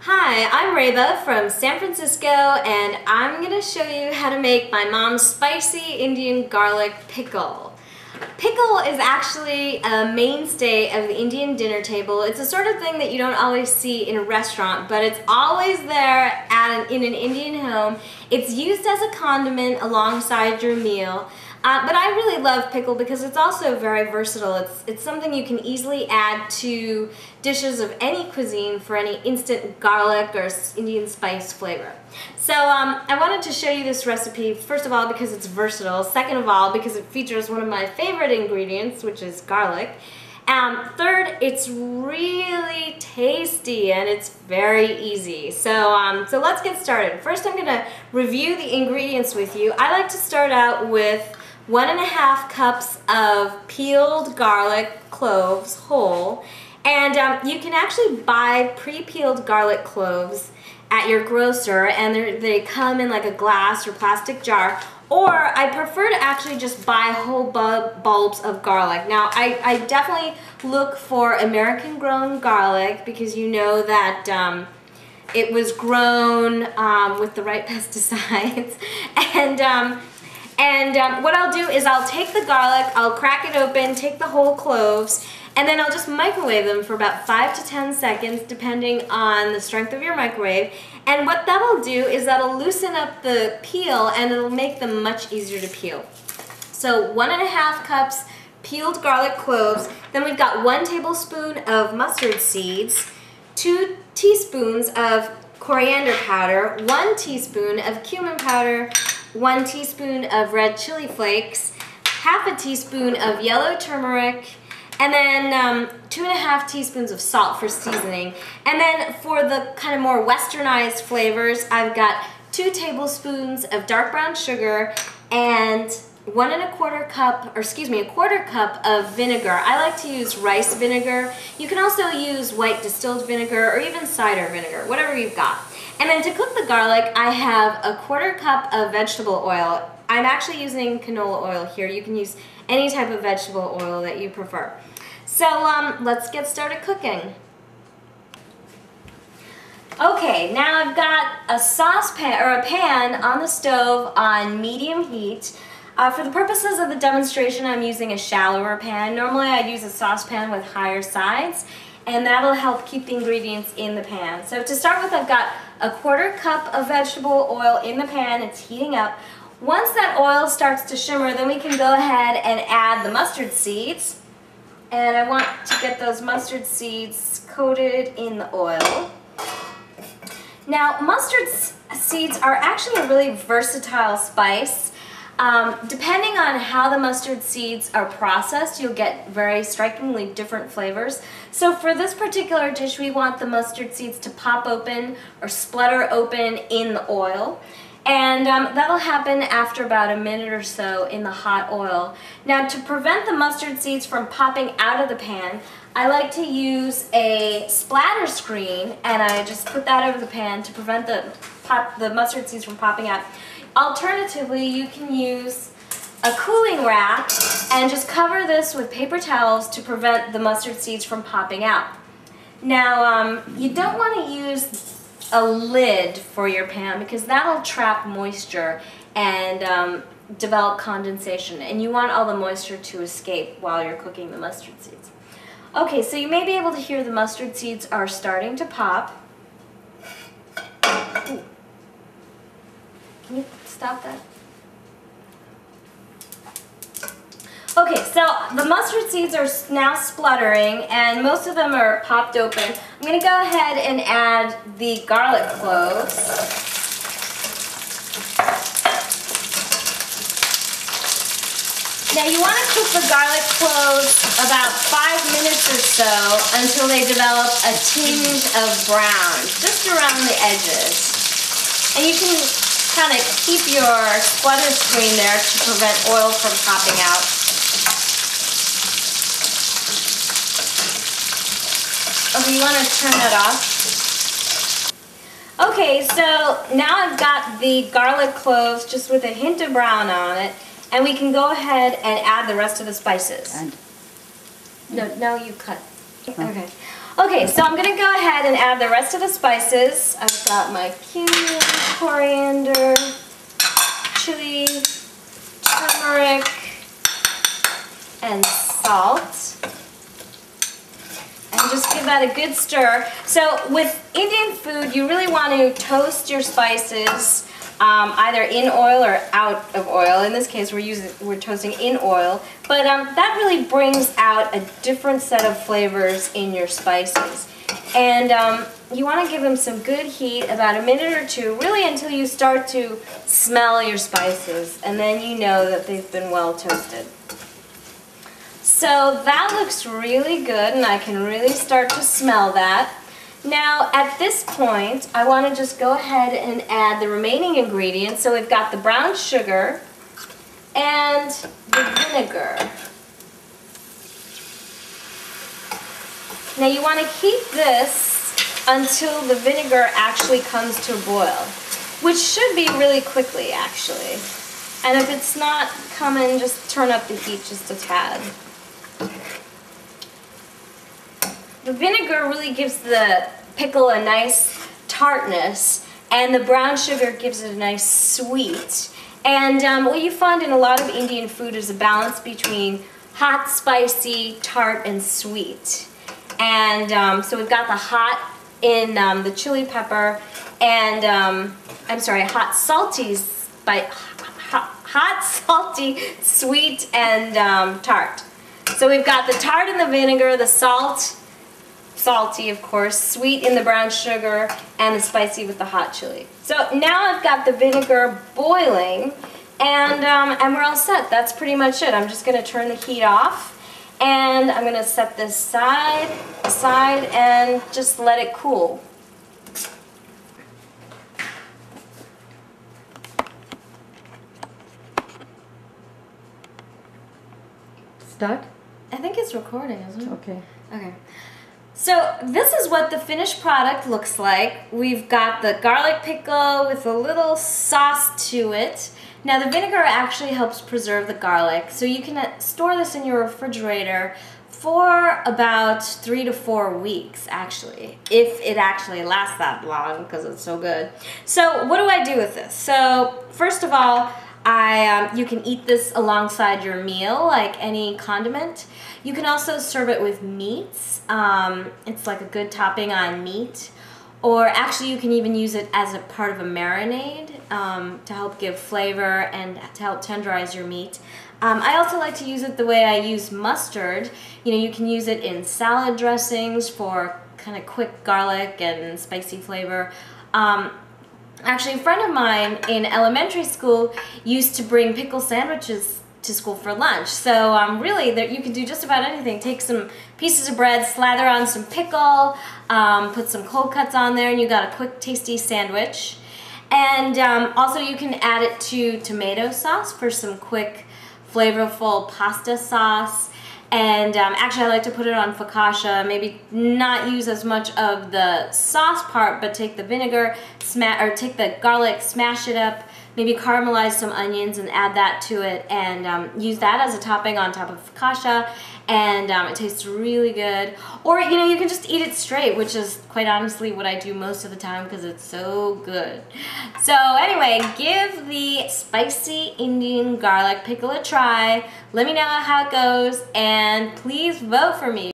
Hi, I'm Reba from San Francisco, and I'm going to show you how to make my mom's spicy Indian garlic pickle. Pickle is actually a mainstay of the Indian dinner table. It's the sort of thing that you don't always see in a restaurant, but it's always there in an Indian home. It's used as a condiment alongside your meal. But I really love pickle because it's also very versatile. It's something you can easily add to dishes of any cuisine for any instant garlic or Indian spice flavor. So I wanted to show you this recipe, first of all, because it's versatile. Second of all, because it features one of my favorite ingredients, which is garlic. Third, it's really tasty and it's very easy. So let's get started. First, I'm going to review the ingredients with you. I like to start out with 1.5 cups of peeled garlic cloves whole, and you can actually buy pre-peeled garlic cloves at your grocer, and they come in like a glass or plastic jar, or I prefer to actually just buy whole bulbs of garlic. Now I definitely look for American grown garlic because you know that it was grown with the right pesticides. And what I'll do is I'll take the garlic, I'll crack it open, take the whole cloves, and then I'll just microwave them for about 5 to 10 seconds depending on the strength of your microwave. And what that'll do is that'll loosen up the peel and it'll make them much easier to peel. So 1.5 cups peeled garlic cloves, then we've got 1 tablespoon of mustard seeds, 2 teaspoons of coriander powder, 1 teaspoon of cumin powder, 1 teaspoon of red chili flakes, half a teaspoon of yellow turmeric, and then 2.5 teaspoons of salt for seasoning. And then for the kind of more westernized flavors, I've got 2 tablespoons of dark brown sugar and a quarter cup of vinegar. I like to use rice vinegar. You can also use white distilled vinegar or even cider vinegar, whatever you've got. And then to cook the garlic, I have a 1/4 cup of vegetable oil. I'm actually using canola oil here. You can use any type of vegetable oil that you prefer. So let's get started cooking. Okay, now I've got a saucepan or a pan on the stove on medium heat. For the purposes of the demonstration, I'm using a shallower pan. Normally I'd use a saucepan with higher sides, and that'll help keep the ingredients in the pan. So to start with, I've got a 1/4 cup of vegetable oil in the pan. It's heating up. Once that oil starts to shimmer, then we can go ahead and add the mustard seeds. And I want to get those mustard seeds coated in the oil. Now, mustard seeds are actually a really versatile spice. Depending on how the mustard seeds are processed, you'll get very strikingly different flavors. So for this particular dish, we want the mustard seeds to pop open or splutter open in the oil. And that'll happen after about a minute or so in the hot oil. Now, to prevent the mustard seeds from popping out of the pan, I like to use a splatter screen, and I just put that over the pan to prevent the mustard seeds from popping out. Alternatively, you can use a cooling rack and just cover this with paper towels to prevent the mustard seeds from popping out. Now, you don't want to use a lid for your pan because that'll trap moisture and develop condensation, and you want all the moisture to escape while you're cooking the mustard seeds. Okay, so you may be able to hear the mustard seeds are starting to pop. Ooh. Can you stop that? Okay, so the mustard seeds are now spluttering and most of them are popped open. I'm going to go ahead and add the garlic cloves. Now you want to cook the garlic cloves about 5 minutes or so until they develop a tinge of brown, just around the edges. And you can kind of keep your splatter screen there to prevent oil from popping out. Okay, you want to turn that off. Okay, so now I've got the garlic cloves just with a hint of brown on it, and we can go ahead and add the rest of the spices. No, you cut. Okay. Okay, so I'm gonna go ahead and add the rest of the spices. I've got my cumin, coriander, chili, turmeric, and salt. And just give that a good stir. So with Indian food, you really want to toast your spices either in oil or out of oil. In this case, we're toasting in oil. But that really brings out a different set of flavors in your spices. And you want to give them some good heat, about a minute or two, really until you start to smell your spices. And then you know that they've been well toasted. So that looks really good, and I can really start to smell that. Now, at this point, I want to just go ahead and add the remaining ingredients. So we've got the brown sugar and the vinegar. Now you want to keep this until the vinegar actually comes to a boil, which should be really quickly, actually. And if it's not coming, just turn up the heat just a tad. The vinegar really gives the pickle a nice tartness, and the brown sugar gives it a nice sweet. And what you find in a lot of Indian food is a balance between hot, spicy, tart, and sweet. And so we've got the hot in the chili pepper, and I'm sorry, hot, salty, sweet, and tart. So we've got the tart in the vinegar, the salty of course, sweet in the brown sugar, and the spicy with the hot chili. So now I've got the vinegar boiling, and we're all set. That's pretty much it. I'm just going to turn the heat off, and I'm going to set this aside and just let it cool. Start? I think it's recording, isn't it? Okay. Okay. So this is what the finished product looks like. We've got the garlic pickle with a little sauce to it. Now the vinegar actually helps preserve the garlic, so you can store this in your refrigerator for about 3 to 4 weeks, actually, if it actually lasts that long, because it's so good. So what do I do with this? So first of all, you can eat this alongside your meal, like any condiment. You can also serve it with meats. It's like a good topping on meat. Or actually you can even use it as a part of a marinade to help give flavor and to help tenderize your meat. I also like to use it the way I use mustard. You know, you can use it in salad dressings for kind of quick garlic and spicy flavor. Actually, a friend of mine in elementary school used to bring pickle sandwiches to school for lunch. So really, you can do just about anything. Take some pieces of bread, slather on some pickle, put some cold cuts on there, and you got a quick, tasty sandwich. And also, you can add it to tomato sauce for some quick, flavorful pasta sauce. And actually, I like to put it on focaccia. Maybe not use as much of the sauce part, but take the vinegar, take the garlic, smash it up, maybe caramelize some onions and add that to it, and use that as a topping on top of focaccia, and it tastes really good. Or you know, you can just eat it straight, which is quite honestly what I do most of the time because it's so good. So anyway, give the spicy Indian garlic pickle a try. Let me know how it goes, and please vote for me.